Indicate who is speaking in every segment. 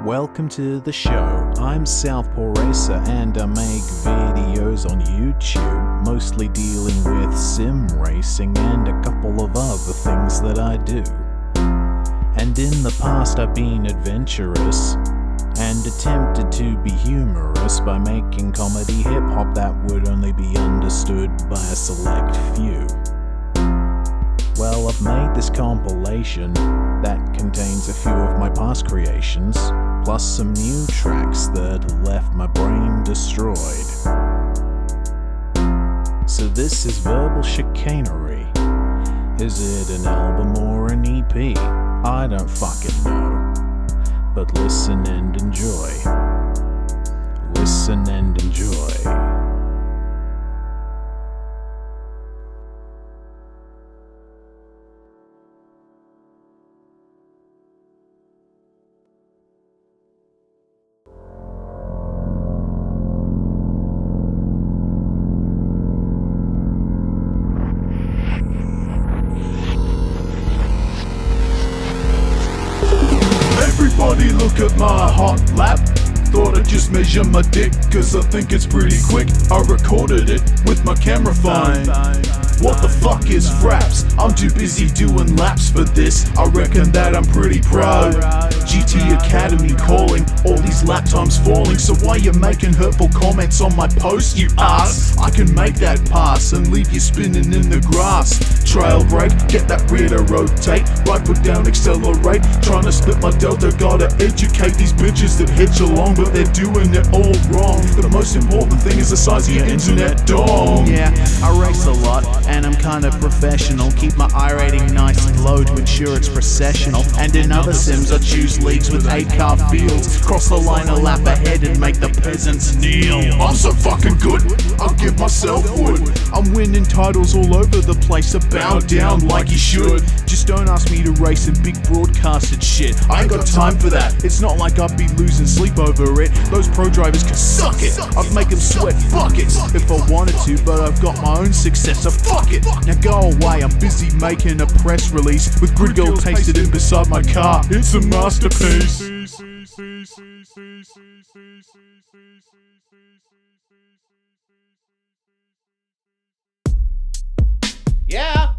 Speaker 1: Welcome to the show. I'm SouthPawRacer and I make videos on YouTube, mostly dealing with sim racing and a couple of other things that I do. And in the past I've been adventurous and attempted to be humorous by making comedy hip-hop that would only be understood by a select few. Well, I've made this compilation that contains a few of my past creations, plus some new tracks that left my brain destroyed. So this is verbal chicanery. Is it an album or an EP? I don't fucking know. But listen and enjoy. Listen and enjoy.
Speaker 2: Everybody look at my hot lap. Thought I'd just measure my dick, cause I think it's pretty quick. I recorded it with my camera phone. What the fuck is fraps? I'm too busy doing laps for this. I reckon that I'm pretty pro. GT Academy calling, all these lap times falling. So why you making hurtful comments on my post, you ass? I can make that pass and leave you spinning in the grass. Trail break, get that rear to rotate. Right foot down, accelerate. Trying to split my delta, gotta educate these bitches that hitch along, but they're doing it all wrong. The most important thing is the size of your internet dong.
Speaker 3: Yeah, I race a lot, and I'm kinda professional. Keep my I rating nice and low to ensure it's processional. And in other sims I choose leagues with 8-car fields. Cross the line a lap ahead and make the peasants kneel.
Speaker 2: I'm so fucking good, I'll give myself wood.
Speaker 3: I'm winning titles all over the place, so bow down like you should. Just don't ask me to race in big broadcasted shit.
Speaker 2: I ain't got time for that.
Speaker 3: It's not like I'd be losing sleep over it. Those pro drivers can suck it. I'd make them sweat buckets if I wanted to, but I've got my own success, so fuck it. Now go away, I'm busy making a press release with Grid Girl pasted in beside my car.
Speaker 2: It's a masterpiece.
Speaker 3: Yeah.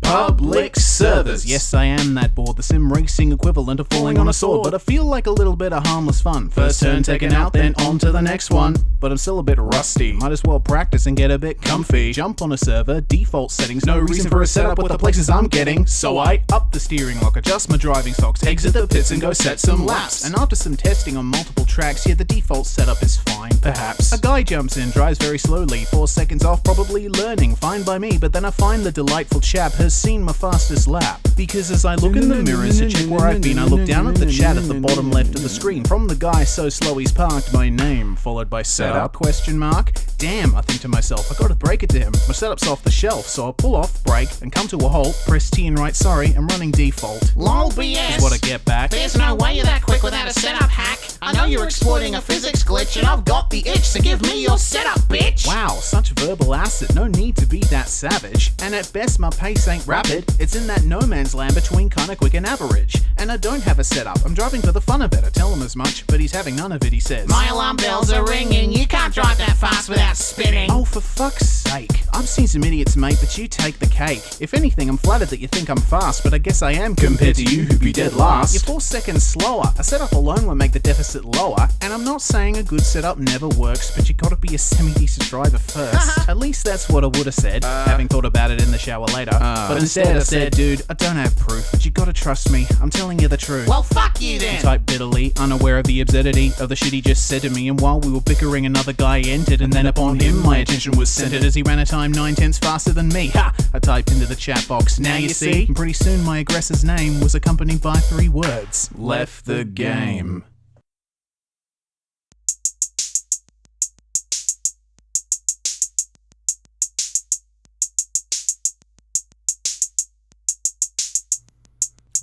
Speaker 3: Public servers. Yes, I am that bored. The sim racing equivalent of falling on a sword. But I feel like a little bit of harmless fun. First turn taken out, then on to the next one. But I'm still a bit rusty. Might as well practice and get a bit comfy. Jump on a server, default settings. No reason for a setup with the places I'm getting. So I up the steering lock, adjust my driving stocks, exit the pits and go set some laps. And after some testing on multiple tracks, yeah, the default setup is fine, perhaps. A guy jumps in, drives very slowly, 4 seconds off, probably learning. Fine by me, but then I find the delightful chap has seen my fastest lap. Because as I look in the mirrors to check where I've been, I look down at the chat at the bottom left of the screen. From the guy so slow he's parked, my name, followed by setup, question mark. Damn, I think to myself, I gotta break it to him. My setup's off the shelf, so I pull off, brake, and come to a halt, press T and write sorry, I'm running default.
Speaker 4: Lol BS.
Speaker 3: Is what I get back.
Speaker 4: There's no way you're that quick without a setup hack. I know you're exploiting a physics glitch and I've got the itch, so give me your setup, bitch.
Speaker 3: Wow, such verbal acid, no need to be that savage. And at best my pace ain't rapid, it's in that no man's land between kinda quick and average. And I don't have a setup, I'm driving for the fun of it, I tell him as much, but he's having none of it, he says.
Speaker 4: My alarm bells are ringing, you can't drive that fast without spinning.
Speaker 3: Oh, for fuck's sake. I've seen some idiots, mate, but you take the cake. If anything, I'm flattered that you think I'm fast, but I guess I am compared to you who'd be dead last. You're 4 seconds slower. A setup alone will make the deficit lower, and I'm not saying a good setup never works, but you gotta be a semi-decent driver first. At least that's what I would've said, having thought about it in the shower later. But instead I said, dude, I don't have proof, but you gotta trust me, I'm telling you the truth.
Speaker 4: Well, fuck you then.
Speaker 3: He typed bitterly, unaware of the absurdity of the shit he just said to me, and while we were bickering another guy entered, and then upon him my attention was centered as he ran a time 9/10 faster than me. Ha! I typed into the chat box, now you see? And pretty soon my aggressor's name was accompanied by 3 words. Left the game.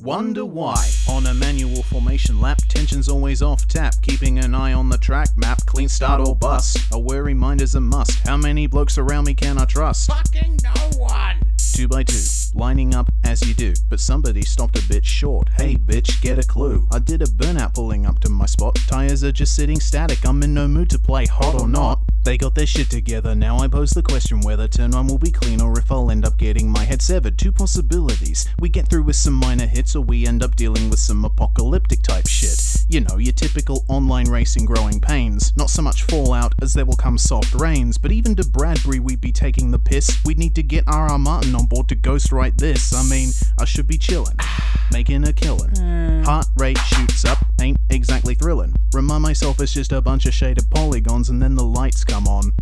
Speaker 3: Wonder why. On a manual formation lap, tension's always off tap. Keeping an eye on the track map, clean start or bust. A wary mind is a must. How many blokes around me can I trust?
Speaker 4: Fucking no one.
Speaker 3: 2x2, lining up as you do, but somebody stopped a bit short. Hey bitch, get a clue. I did a burnout pulling up to my spot. Tires are just sitting static, I'm in no mood to play hot or not. They got their shit together, now I pose the question whether turn one will be clean or if I'll end up getting my head severed. Two possibilities, we get through with some minor hits or we end up dealing with some apocalyptic type shit. You know, your typical online racing growing pains. Not so much fallout as there will come soft rains, but even to Bradbury we'd be taking the piss. We'd need to get R.R. Martin on board to ghostwrite this. I mean, I should be chillin', making a killin'. Heart rate shoots up, ain't exactly thrillin'. Remind myself it's just a bunch of shaded polygons and then the lights come on.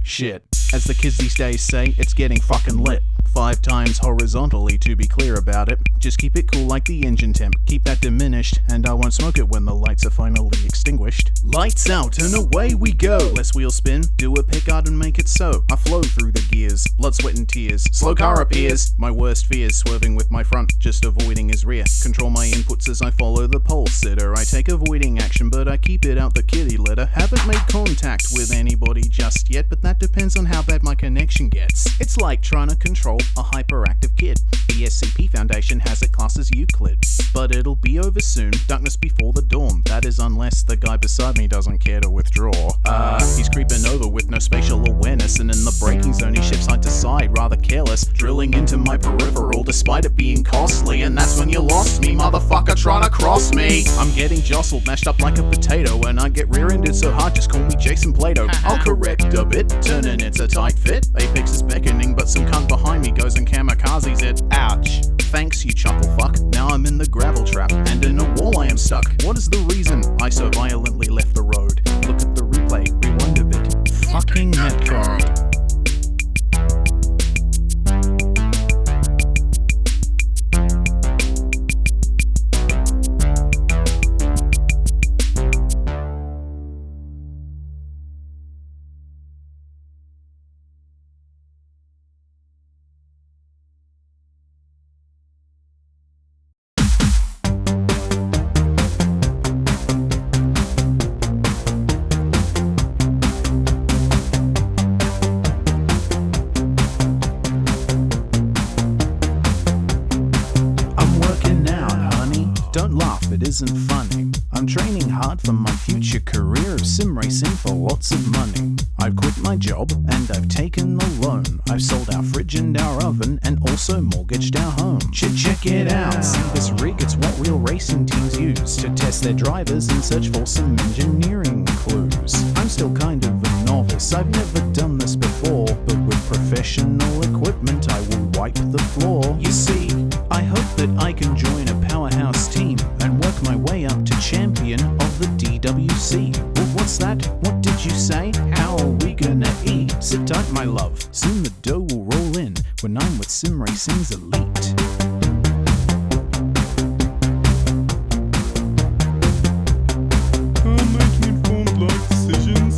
Speaker 3: Shit. As the kids these days say, it's getting fucking lit. 5 times horizontally to be clear about it. Just keep it cool like the engine temp. Keep that diminished, and I won't smoke it when the lights are finally extinguished. Lights out and away we go. Less wheel spin, do a pickguard and make it so. I flow through the gears, blood, sweat and tears. Slow car appears, my worst fears. Swerving with my front, just avoiding his rear. Control my inputs as I follow the pole sitter. I take avoiding action, but I keep it out the kitty litter. Haven't made contact with anybody just yet, but that depends on how bad my connection gets. It's like trying to control a hyperactive kid. The SCP Foundation has it classed as Euclid, but it'll be over soon. Darkness before the dawn. That is unless the guy beside me doesn't care to withdraw. He's creeping over with no spatial awareness, and in the braking zone he shifts side to side, rather careless, drilling into my peripheral despite it being costly. And that's when you lost me, motherfucker, trying to cross me. I'm getting jostled, mashed up like a potato, and I get rear-ended so hard, just call me Jason Plato. I'll correct a bit, turning it's a tight fit. Apex is beckoning, but some cunt behind me goes and kamikazes it. Ouch. Thanks, you chuckle fuck. Now I'm in the gravel trap, and in a wall I am stuck. What is the reason I so violently left the road? Look at the replay, rewind a bit. Fucking netcode. Don't laugh, it isn't funny. I'm training hard for my future career of sim racing for lots of money. I've quit my job and I've taken the loan. I've sold our fridge and our oven and also mortgaged our home. Check it out, see this rig, it's what real racing teams use to test their drivers and search for some engineering clues. I'm still kind of a novice, I've never done this before, but with professional equipment I will wipe the floor. You see, I hope that I can join a powerhouse team and work my way up to champion of the DWC. Well, what's that? What did you say? How are we gonna eat? Sit tight, my love. Soon the dough will roll in when I'm with sim racing's elite.
Speaker 2: I'm making informed life decisions.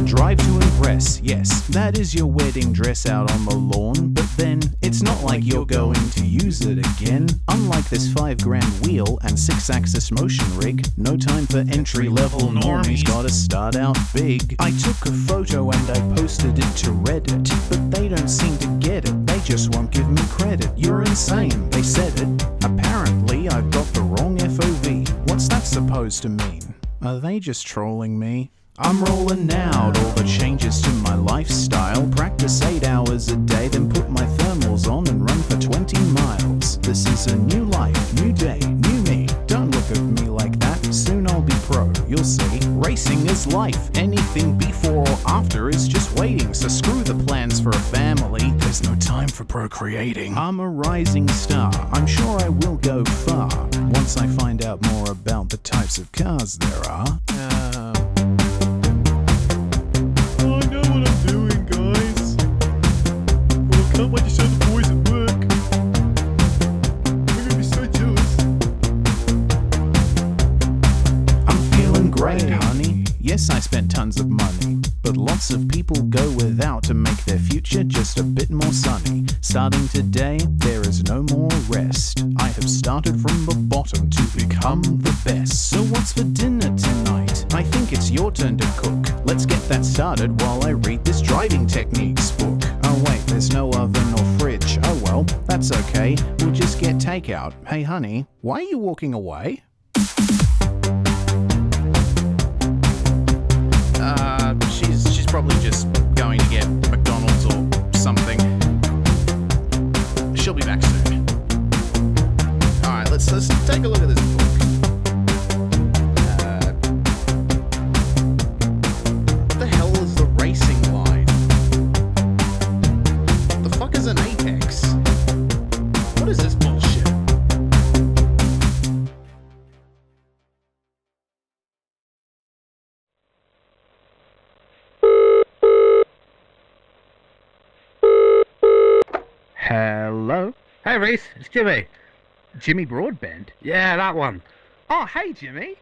Speaker 3: Drive to impress, yes, that is your wedding dress out on the lawn, but then it's not like you're going to use it again. Unlike this $5,000 wheel and 6-axis motion rig, no time for entry-level normies, gotta start out big. I took a photo and I posted it to Reddit, but they don't seem to get it, they just won't give me credit. You're insane, they said it. Apparently I've got the wrong FOV. What's that supposed to mean? Are they just trolling me? I'm rolling out all the changes to my lifestyle. Practice 8 hours a day, then put my thermals on and run for 20 miles. This is a new life, new day, new me. Don't look at me like that, soon I'll be pro, you'll see. Racing is life, anything before or after is just waiting. So screw the plans for a family, there's no time for procreating. I'm a rising star, I'm sure I will go far once I find out more about the types of cars there are.
Speaker 2: I know what I'm doing, guys. Well, I can't wait to show the boys at work. They're gonna be so jealous.
Speaker 3: I'm feeling great, honey. Yes, I spent tons of money, but lots
Speaker 1: Lots of people go without to make their future just a bit more sunny. Starting today, there is no more rest. I have started from the bottom to become the best. So what's for dinner tonight? I think it's your turn to cook. Let's get that started while I read this driving techniques book. Oh wait, there's no oven or fridge. Oh well, that's okay. We'll just get takeout. Hey honey, why are you walking away? She's probably just going to get McDonald's or something. She'll be back soon. Alright, let's take a look at this book. What the hell is the racing line? The fuck is an apex? What is this bullshit? Hello?
Speaker 5: Hey Reese, it's Jimmy.
Speaker 1: Jimmy Broadbent?
Speaker 5: Yeah, that one.
Speaker 1: Oh, hey Jimmy.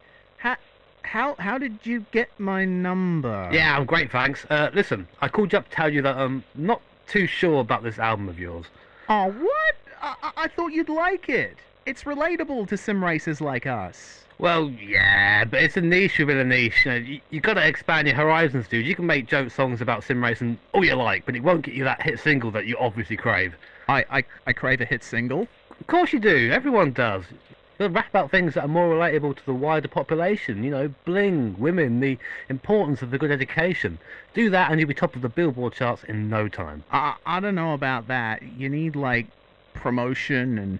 Speaker 1: How did you get my number?
Speaker 5: Yeah, I'm great, thanks. Listen, I called you up to tell you that I'm not too sure about this album of yours.
Speaker 1: Oh, what? I thought you'd like it. It's relatable to sim racers like us.
Speaker 5: Well, yeah, but it's a niche within a niche. You gotta expand your horizons, dude. You can make joke songs about sim racing all you like, but it won't get you that hit single that you obviously crave.
Speaker 1: I crave a hit single?
Speaker 5: Of course you do, everyone does. You gotta rap about things that are more relatable to the wider population, you know, bling, women, the importance of a good education. Do that and you'll be top of the Billboard charts in no time.
Speaker 1: I don't know about that. You need, like, promotion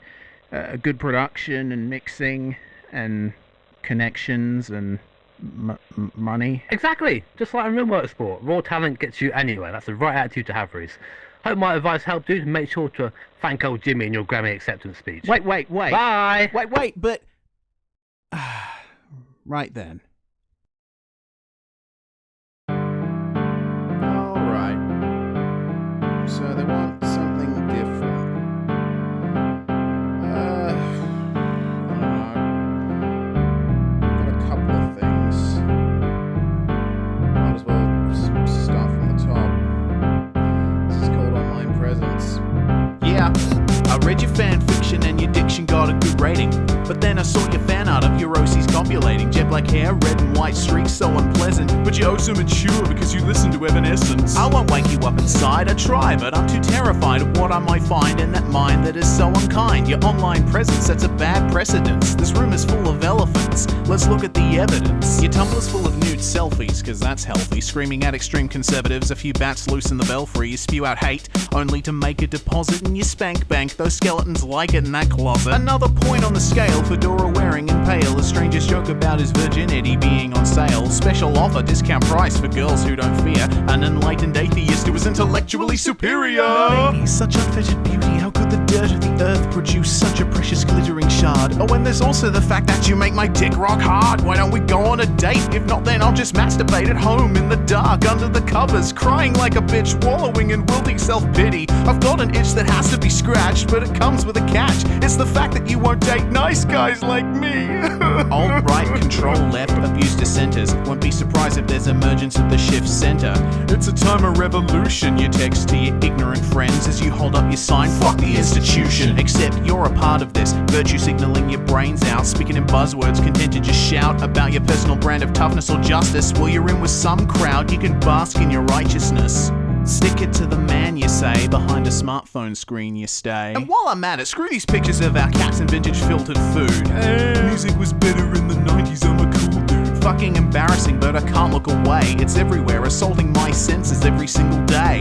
Speaker 1: and good production and mixing and connections and money.
Speaker 5: Exactly, just like in real motorsport. Raw talent gets you anywhere. That's the right attitude to have, Reese. Hope my advice helped you. Make sure to thank old Jimmy in your Grammy acceptance speech.
Speaker 1: Wait.
Speaker 5: Bye!
Speaker 1: Wait, but... Right then. Alright. So they want something different. I don't know. Got a couple of things. Might as well start from the top. This is called Online Presence. Yeah, I read your fan fiction and your diction got a good rating. But then I saw your fan art of your OCs copulating. Jet black hair, red and white streaks, so unpleasant.
Speaker 2: But you're oh so mature because you listen to Evanescence.
Speaker 1: I won't wake you up inside, I try, but I'm too terrified of what I might find in that mind that is so unkind. Your online presence sets a bad precedence. This room is full of elephants, let's look at the evidence. Your Tumblr's full of nude selfies, cause that's healthy. Screaming at extreme conservatives, a few bats loose in the belfry. You spew out hate, only to make a deposit in your spank bank. Those skeletons like it in that closet. Another point on the scale, fedora wearing and pale. A stranger's joke about his virginity being on sale. Special offer, discount price for girls who don't fear an enlightened atheist who is intellectually superior. Maybe such unfettered beauty, how could the dirt of the earth produce such a precious glittering shard? Oh, and there's also the fact that you make my dick rock hard. Why don't we go on a date? If not, then I'll just masturbate at home in the dark under the covers, crying like a bitch, wallowing in wilting self-pity. I've got an itch that has to be scratched, but it comes with a catch. It's the fact that you won't date nice guys like me. Alt-right, control left, abuse dissenters. Won't be surprised if there's emergence of the shift center.
Speaker 2: It's a time of revolution.
Speaker 1: You text to your ignorant friends as you hold up your sign, fuck the institution. Except you're a part of this, virtue signaling your brains out, speaking in buzzwords, content to just shout about your personal brand of toughness or justice. While you're in with some crowd, you can bask in your righteousness. Stick it to the man, you say, behind a smartphone screen you stay. And while I'm at it, screw these pictures of our cats and vintage filtered food.
Speaker 2: Music was better in the 90s, I'm a cool dude.
Speaker 1: Fucking embarrassing, but I can't look away. It's everywhere, assaulting my senses every single day.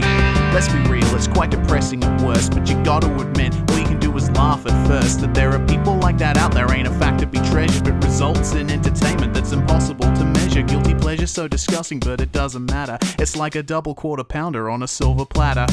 Speaker 1: Let's be real, it's quite depressing at worst, but you gotta admit, all you can do is laugh at first. That there are people like that out there ain't a fact to be treasured, but results in entertainment that's impossible to measure. Guilty pleasure so disgusting, but it doesn't matter. It's like a double quarter pounder on a silver platter.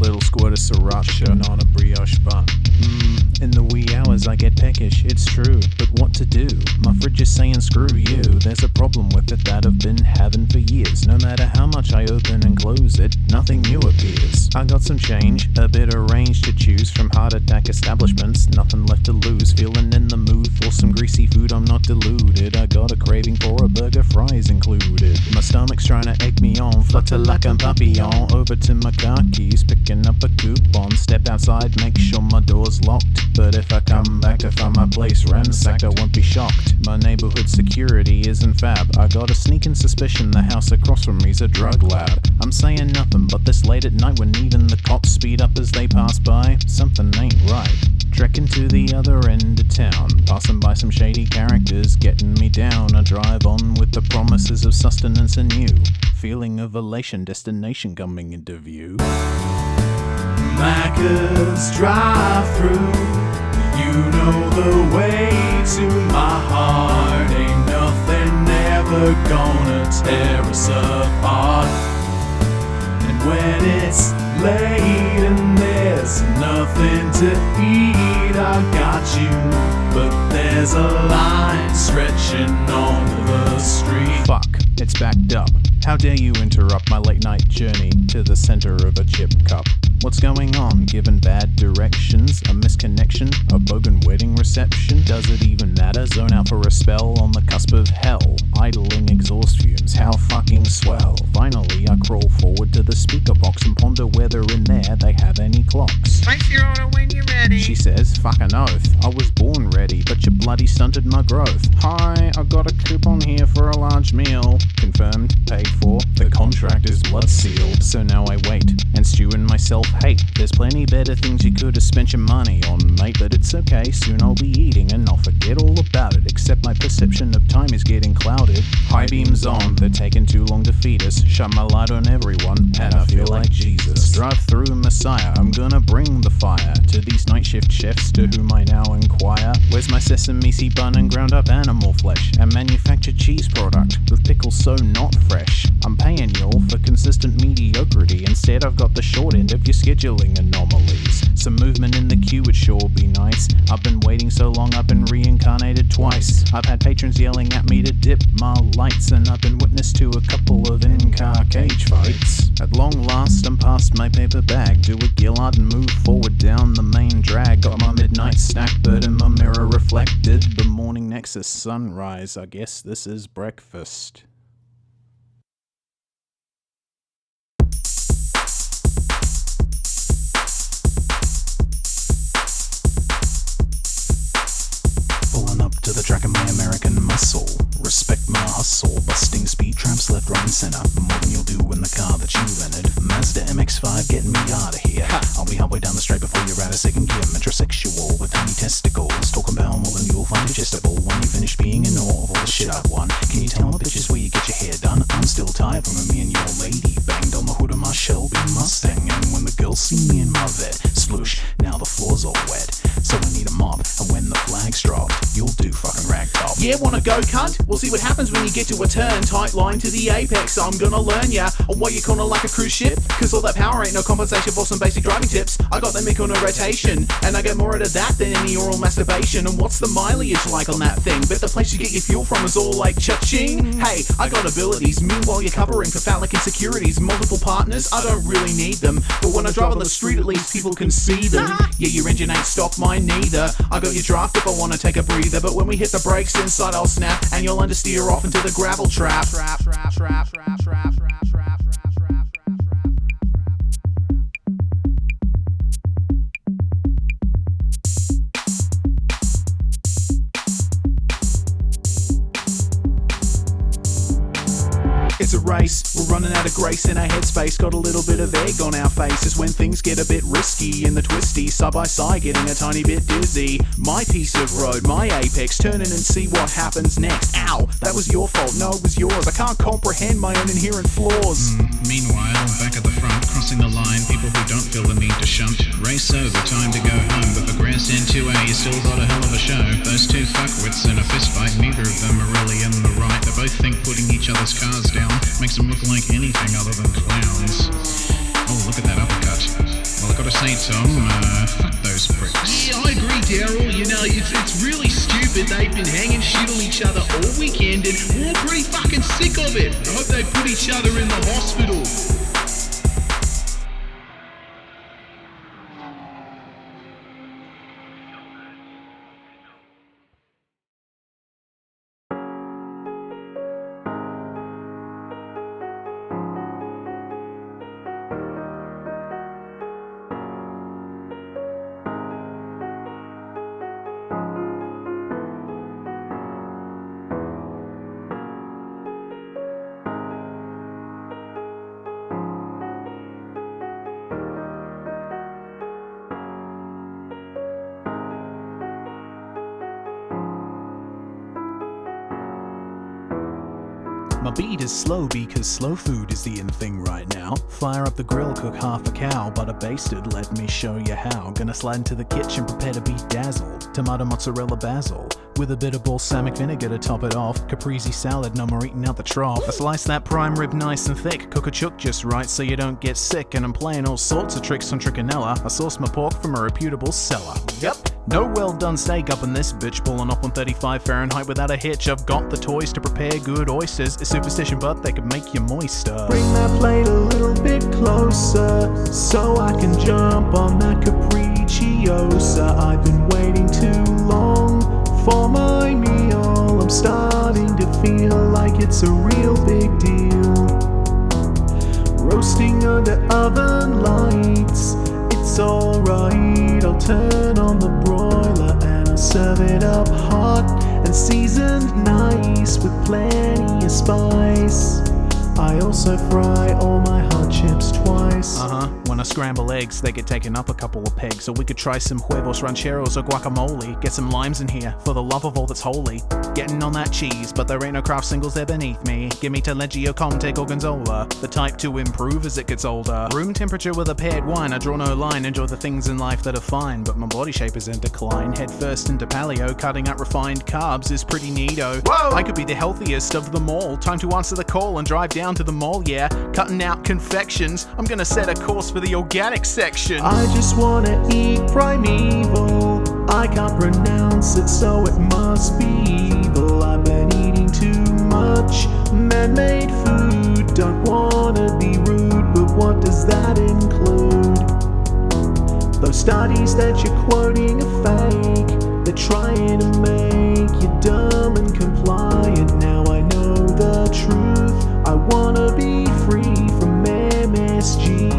Speaker 1: little squirt of sriracha, not a brioche bun. In the wee hours I get peckish, it's true, but what to do? My fridge is saying screw you. There's a problem with it that I've been having for years. No matter how much I open and close it, nothing new appears. I got some change, a bit of range to choose from heart attack establishments. Nothing left to lose, feeling in the mood for some greasy food, I'm not deluded. I got a craving for a burger, fries included. My stomach's trying to egg me on, flutter like a papillon. Over to my car keys, picking up a coupon. Step outside, make sure my door's locked. But if I come back to find my place ransacked, I won't be shocked. My neighborhood security isn't fab. I got a sneaking suspicion the house across from me's a drug lab. I'm saying nothing, but this late at night when even the cops speed up as they pass by, something ain't right. Trekking to the other end of town, passing by some shady characters, getting me down. I drive on with the promises of sustenance and you. Feeling of elation, destination coming into view.
Speaker 2: Macca's drive-thru, you know the way to my heart. Ain't nothing ever gonna tear us apart. And when it's late and there's nothing to eat, I got you, but there's a line stretching onto the street.
Speaker 1: Fuck, it's backed up. How dare you interrupt my late night journey to the center of a chip cup? What's going on? Given bad directions, a misconnection, a bogan wedding reception? Does it even matter? Zone out for a spell on the cusp of hell. Idling exhaust fumes, how fucking swell. Finally, I crawl forward to the speaker box and ponder whether in there they have any clocks.
Speaker 4: Place your order when you're ready.
Speaker 1: She says, fuck an oath, I was born ready, but you bloody stunted my growth. Hi, I got a coupon here for a large meal. Confirmed, paid for, the contract is blood sealed. So now I wait, and stew in myself hate. There's plenty better things you could have spent your money on, mate, but it's okay, soon I'll be eating and I'll forget all about it, except my perception of time is getting clouded. High beams on, they're taking too long to feed us. Shut my light on everyone, and I feel like Jesus. Drive-Thru Messiah, I'm gonna bring the fire to these night shift chefs to whom I now inquire. Where's my sesame seed bun and ground up animal flesh and manufactured cheese product with pickles so not fresh? I'm paying y'all for consistent mediocrity. Instead I've got the short end of your scheduling anomalies. Some movement in the queue would sure be nice. I've been waiting so long, I've been reincarnated twice. I've had patrons yelling at me to dip my lights, and I've been witness to a couple of in-car cage fights. At long last I'm past my paper bag, do a Gillard and move forward down the main drag. Got my midnight snack but in my mirror reflected the morning nexus sunrise. I guess this is breakfast. To the track of my American muscle, respect my hustle, busting speed traps left, right and center, more than you'll do in the car that you rented. Mazda MX-5 getting me out of here. I'll be halfway down the straight before you're out of second gear. Metrosexual with tiny testicles, talking about more than you'll find digestible when you finish being in awe of all the shit I've won. Can you tell my bitches where you get your hair done? I'm still tired from me and your lady banged on the hood of my Shelby Mustang, and when the girls see me in my vet, sploosh, now the floor's all wet, so I need a mop, and when the flags drop, you'll do fucking ragtop.
Speaker 3: Yeah, wanna go, cunt? We'll see what happens when you get to a turn. Tight line to the apex, I'm gonna learn ya on why you kinda like a cruise ship. Cause all that power ain't no compensation for some basic driving tips. I got that mic on a rotation, and I get more out of that than any oral masturbation. And what's the mileage like on that thing? Bet the place you get your fuel from is all like cha-ching. Hey, I got abilities, meanwhile you're covering for phallic insecurities. Multiple partners, I don't really need them, but when I drive on the street at least people can see them. Yeah, your engine ain't stock, mine neither. I got your draft if I wanna take a breather, but when we hit the brakes inside I'll snap, and you'll understeer off into the gravel trap. It's a race, we're running out of grace in our headspace. Got a little bit of egg on our faces when things get a bit risky in the twisty. Side by side getting a tiny bit dizzy. My piece of road, my apex, turn in and see what happens next. Ow, that was your fault, no it was yours. I can't comprehend my own inherent flaws.
Speaker 6: Meanwhile, back at the front, crossing the line, people who don't feel the need to shunt. Race over, time to go home, but progress in 2A, you still got a hell of a show. Those two fuckwits in a fist fight, neither of them are really in the right. They both think putting each other's cars down makes them look like anything other than clowns. Oh, look at that uppercut. I've got to say, Tom, fuck those pricks.
Speaker 7: Yeah, I agree, Daryl. You know, it's really stupid. They've been hanging shit on each other all weekend, and we're all pretty fucking sick of it. I hope they put each other in the hospital.
Speaker 1: My beat is slow because slow food is the in thing right now. Fire up the grill, cook half a cow, butter basted, let me show you how. Gonna slide into the kitchen, prepare to be dazzled. Tomato, mozzarella, basil, with a bit of balsamic vinegar to top it off. Caprese salad, no more eating out the trough. I slice that prime rib nice and thick, cook a chook just right so you don't get sick. And I'm playing all sorts of tricks on trichinella. I source my pork from a reputable cellar. Yep. No well done steak up in this bitch, pulling up on 35 Fahrenheit without a hitch. I've got the toys to prepare good oysters. It's superstition, but they could make you moister. Bring that plate a little bit closer so I can jump on that capricciosa. I've been waiting too long for my meal. I'm starting to feel like it's a real big deal. Roasting under oven lights, it's alright. I'll turn on the broiler and I'll serve it up hot and seasoned nice with plenty of spice. I also fry all my hot chips twice. When I scramble eggs, they get taken up a couple of pegs. So we could try some huevos rancheros or guacamole. Get some limes in here for the love of all that's holy. Getting on that cheese, but there ain't no craft singles there beneath me. Give me Taleggio, Conte, Gorgonzola. The type to improve as it gets older. Room temperature with a paired wine. I draw no line, enjoy the things in life that are fine. But my body shape is in decline. Head first into paleo, cutting out refined carbs is pretty neato. Whoa! I could be the healthiest of them all. Time to answer the call and drive down to the mall, yeah. Cutting out confections. I'm gonna set a course for the organic section. I just wanna eat primeval. I can't pronounce it, so it must be evil. I've been eating too much man-made food. Don't wanna be rude, but what does that include? Those studies that you're quoting are fake. They're trying to make you dumb and compliant. Now I know the truth. I wanna be free from MSG.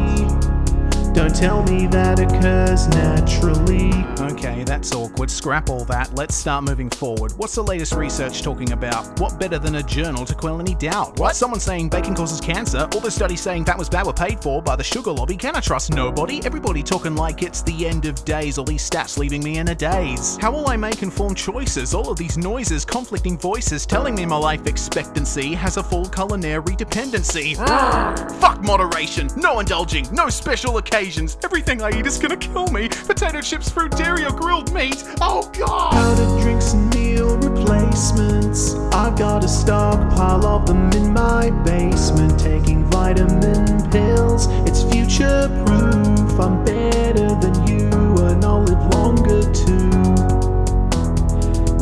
Speaker 1: Don't tell me that occurs naturally. Okay, that's awkward. Scrap all that. Let's start moving forward. What's the latest research talking about? What better than a journal to quell any doubt? What? Someone saying bacon causes cancer. All the studies saying that was bad were paid for by the sugar lobby. Can I trust nobody? Everybody talking like it's the end of days. All these stats leaving me in a daze. How will I make informed choices? All of these noises, conflicting voices telling me my life expectancy has a full culinary dependency. Fuck moderation. No indulging. No special occasions. Everything I eat is gonna kill me. Potato chips, fruit, dairy, or grilled meat. Oh god! Powdered drinks and meal replacements. I've got a stockpile of them in my basement. Taking vitamin pills. It's future proof. I'm better than you and I'll live longer too.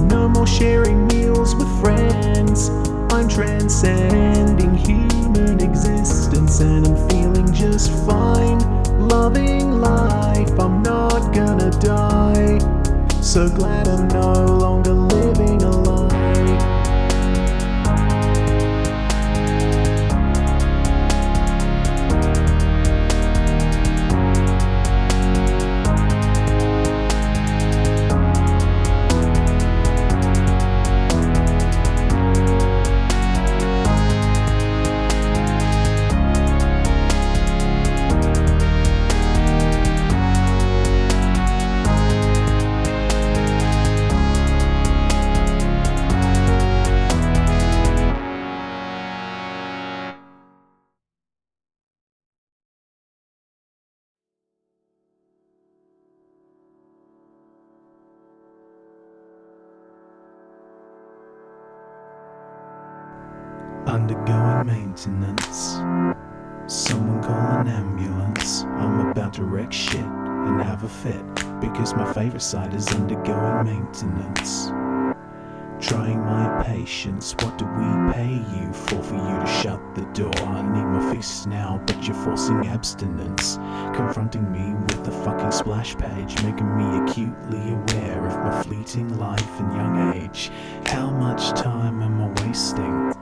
Speaker 1: No more sharing meals with friends. I'm transcending human existence and I'm feeling just fine. Loving life, I'm not gonna die. So glad I'm no longer living a lie. Undergoing maintenance. Someone call an ambulance. I'm about to wreck shit and have a fit, because my favorite site is undergoing maintenance. Trying my patience, what do we pay you for you to shut the door? I need my fists now, but you're forcing abstinence. Confronting me with the fucking splash page, making me acutely aware of my fleeting life and young age. How much time am I wasting?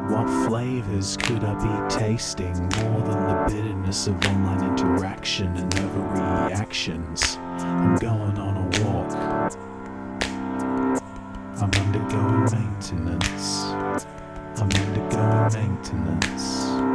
Speaker 1: What flavors could I be tasting? More than the bitterness of online interaction and overreactions. I'm going on a walk. I'm undergoing maintenance. I'm undergoing maintenance.